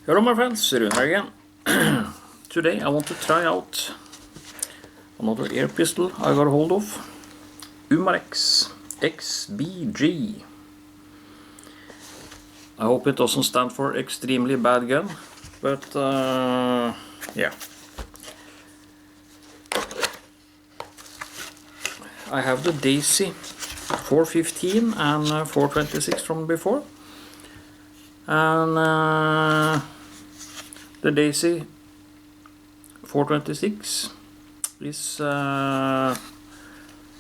Hello my friends, Rune here again. Today I want to try out another air pistol I got a hold of. Umarex XBG. I hope it doesn't stand for extremely bad gun, but yeah. I have the Daisy 415 and 426 from before. And the Daisy 426 is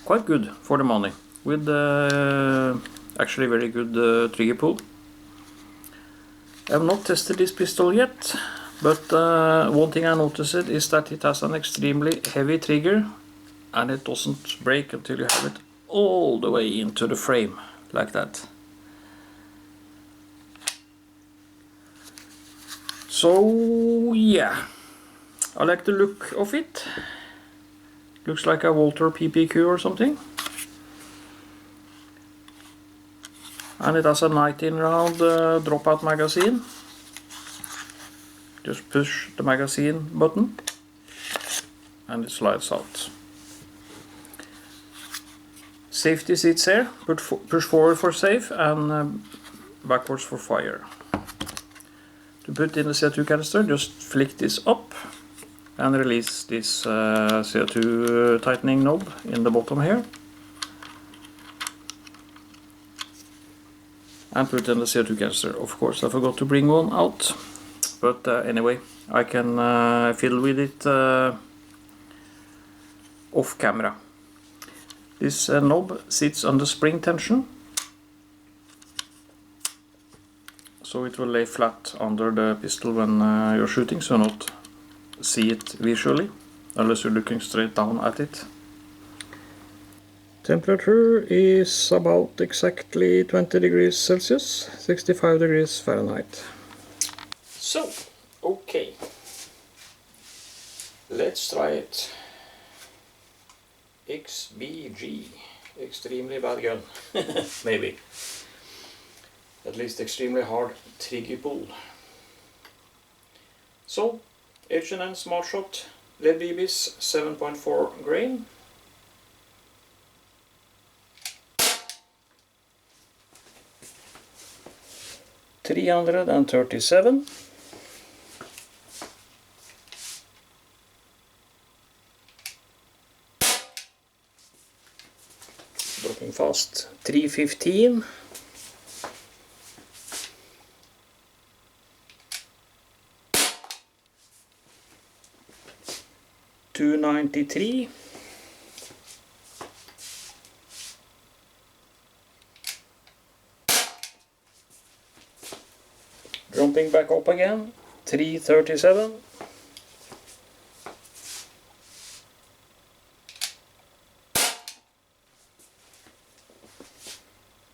quite good for the money, with actually very good trigger pull. I have not tested this pistol yet, but one thing I noticed is that it has an extremely heavy trigger and it doesn't break until you have it all the way into the frame, like that. So yeah, I like the look of it. Looks like a Walter PPQ or something. And it has a 19 round dropout magazine. Just push the magazine button and it slides out. Safety seats here, push forward for safe and backwards for fire. To put in the CO2 canister, just flick this up and release this CO2 tightening knob in the bottom here. And put in the CO2 canister. Of course, I forgot to bring one out. But anyway, I can fiddle with it off camera. This knob sits under spring tension, so it will lay flat under the pistol when you're shooting, so not see it visually, unless you're looking straight down at it. Temperature is about exactly 20 degrees Celsius, 65 degrees Fahrenheit. So, okay, let's try it. XBG, extremely bad gun, maybe. At least extremely hard trigger pull. So, H&N Smart Shot lead BBs 7.4 grain. $337. Dropping fast. $315. $293. Jumping back up again, $337.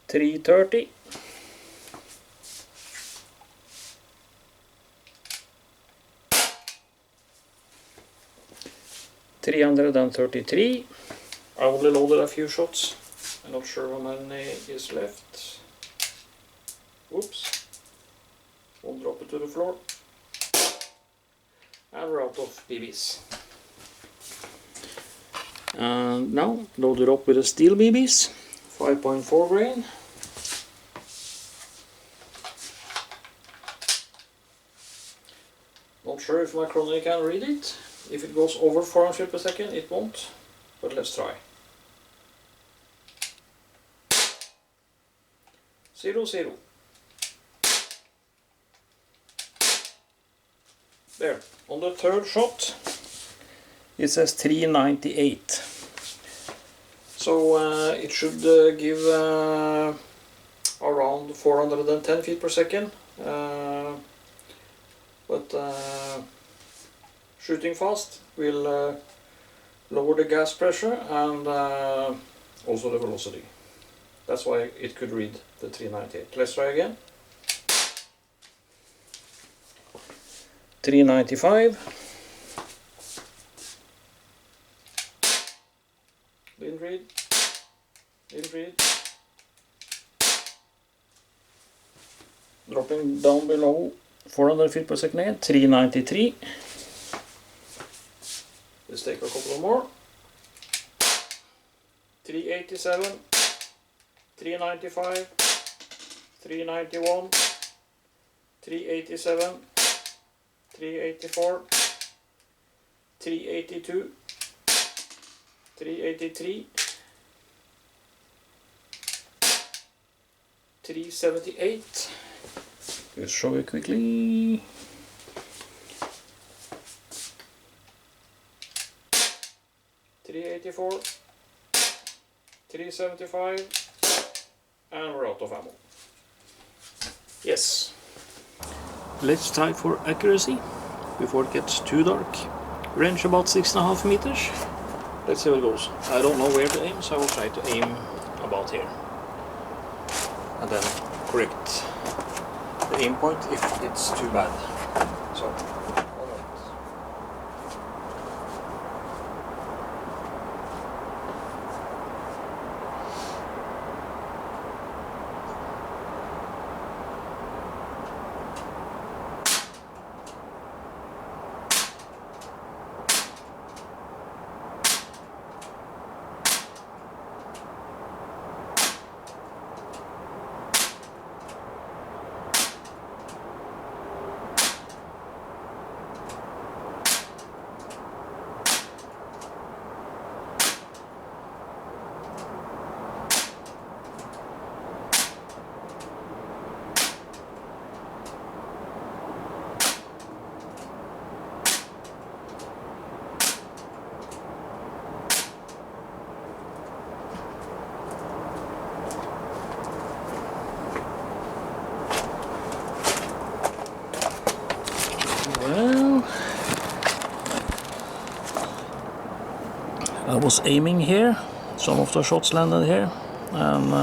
$330. $333. I only loaded a few shots. I'm not sure how many is left. Whoops. Won't drop it to the floor. And we're out of BBs. And now loaded up with the steel BBs, 5.4 grain. Not sure if my chrono can read it. If it goes over 400 per second, it won't. But let's try. 0, 0. There, on the third shot it says 398. So it should give around 410 feet per second. But shooting fast will lower the gas pressure and also the velocity. That's why it could read the 398. Let's try again. 395. Didn't read. Didn't read. Dropping down below 400 feet per second again, 393. Let's take a couple more. 387, 395, 391, 387, 384, 382, 383, 378. Just show you quickly. 384, 375, and we're out of ammo. Yes. Let's try for accuracy before it gets too dark. Range about 6.5 meters. Let's see how it goes. I don't know where to aim, so I will try to aim about here. And then correct the aim point if it's too bad. So, alright. Well, I was aiming here, some of the shots landed here, and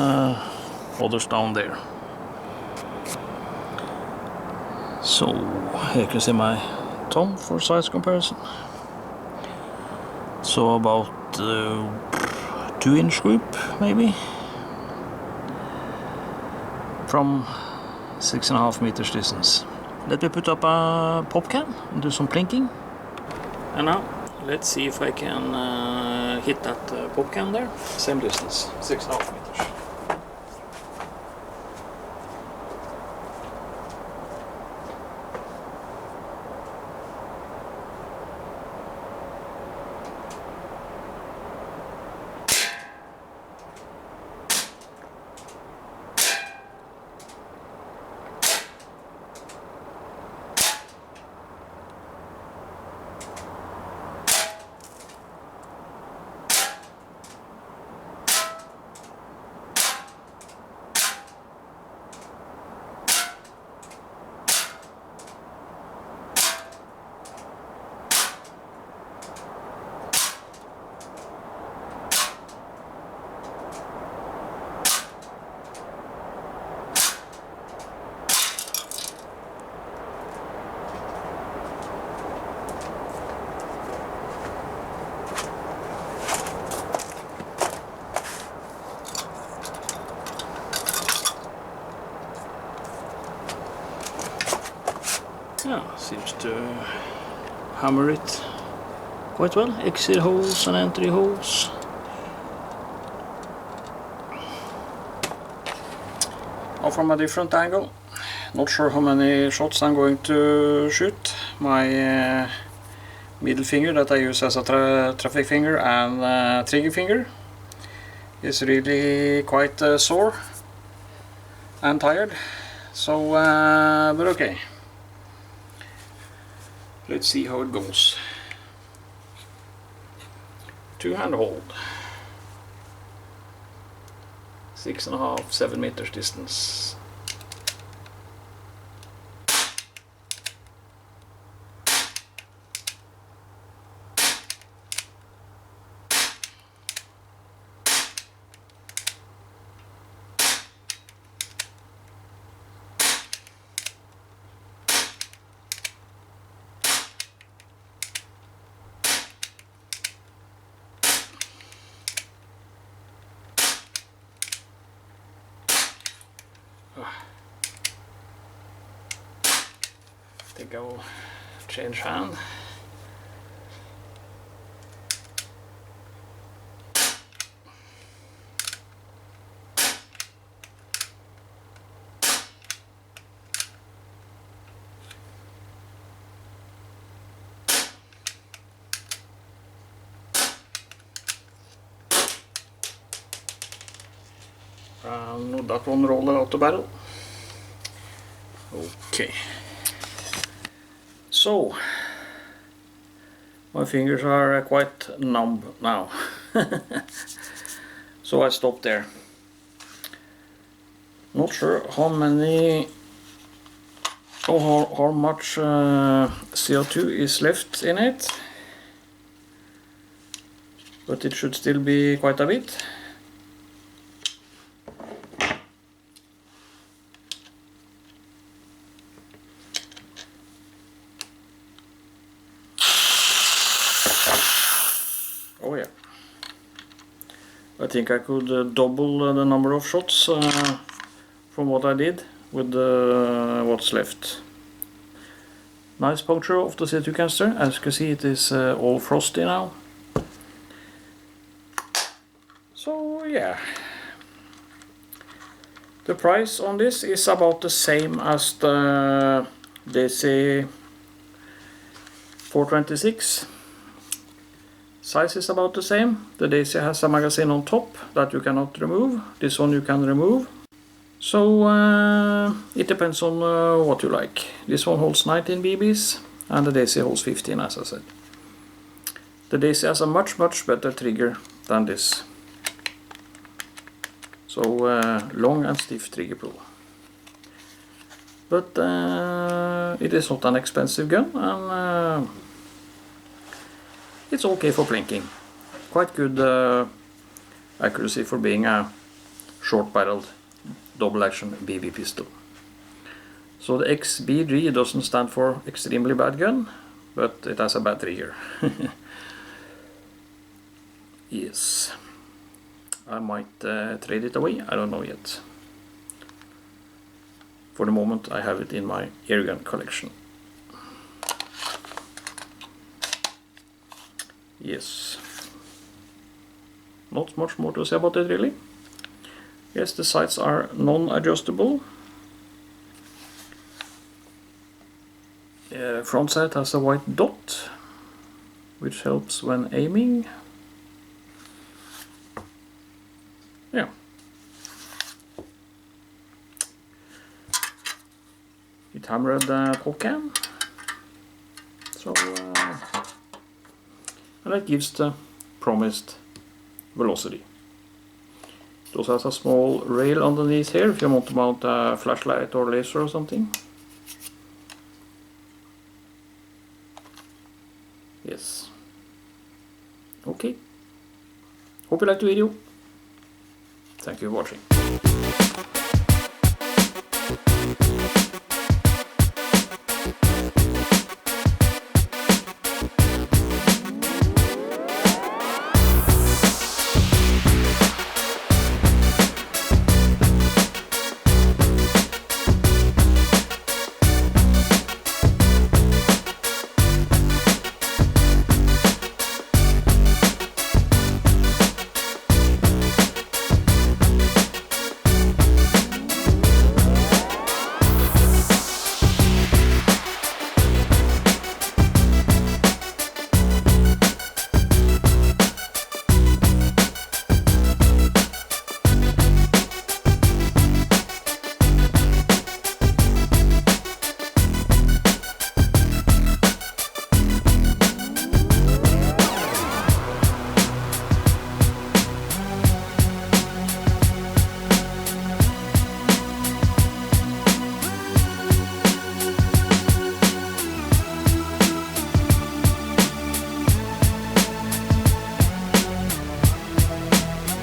others down there. So here you can see my thumb for size comparison. So about 2-inch group maybe, from 6.5 meters distance. Let me put up a pop can and do some plinking. And now let's see if I can hit that pop can there. Same distance, 6.5 meters. Yeah, seems to hammer it quite well. Exit holes and entry holes. Now from a different angle. Not sure how many shots I'm going to shoot. My middle finger that I use as a traffic finger and trigger finger is really quite sore and tired. So, but okay. Let's see how it goes. Two-hand hold. 6.5, 7 meters distance. think I will change hand. No, that one roller out the barrel. Okay. So, my fingers are quite numb now. So I stopped there. Not sure how many or how much CO2 is left in it, but it should still be quite a bit. Oh yeah, I think I could double the number of shots from what I did with what's left. Nice puncture of the CO2 canister. As you can see, it is all frosty now. So yeah, the price on this is about the same as the DC 426. Size is about the same. The Daisy has a magazine on top that you cannot remove. This one you can remove. So it depends on what you like. This one holds 19 BBs and the Daisy holds 15, as I said. The Daisy has a much better trigger than this. So long and stiff trigger pull. But it is not an expensive gun, and it's okay for plinking. Quite good accuracy for being a short-barreled double-action BB pistol. So the XBG doesn't stand for extremely bad gun, but it has a bad trigger. Yes. I might trade it away, I don't know yet. For the moment I have it in my airgun collection. Yes. Not much more to say about it really. Yes, the sights are non-adjustable. Front sight has a white dot, which helps when aiming. Yeah. It hammered the pop cam. So, and that gives the promised velocity. It also has a small rail underneath here if you want to mount a flashlight or laser or something. Yes. Okay. Hope you liked the video. Thank you for watching.